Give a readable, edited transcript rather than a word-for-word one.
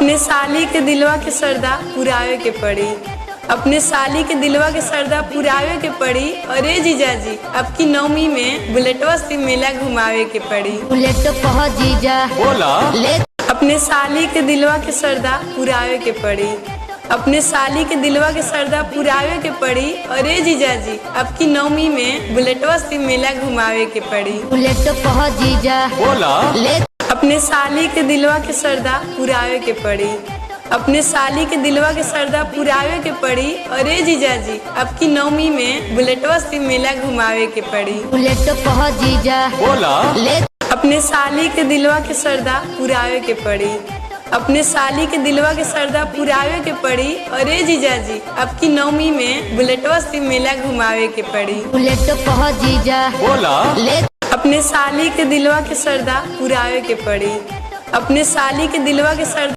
अपने साली के दिलवा के सरदा पुरावे के पड़ी। अपने साली के दिलवा के सरदा पुरावे के पड़ी। अरे जीजाजी अब की नवमी में बुलेटवा से मेला घुमावे के पड़ी। बुलेट कह जीजा बोला ले अपने साली के दिलवा के सरदा पुरावे के पड़ी। अपने साली के दिलवा के सरदा पुरावे के पड़ी। अरे जीजाजी अब की नवमी में बुलेटवा से मेला घुमावे के पड़ी। बुलेट कह जीजा बोला ले अपने साली के दिलवा के सरदा पुरावे के पड़ी। अपने साली के दिलवा के सरदा पुरावे के पड़ी। अरे जीजाजी अब की नवमी में बुलेटवा से मेला घुमावे के पड़ी। बुलेट कह जीजा बोला ले अपने साली के दिलवा के सरदा पुरावे के पड़ी। अपने साली के दिलवा के सरदा पुरावे के पड़ी। अरे जीजाजी अब की नवमी में बुलेटवा से मेला घुमावे के पड़ी। बुलेट कह जीजा बोला ले अपने साली के दिलवा के सरदा पुरावे के पड़ी। अपने साली के दिलवा के सरदा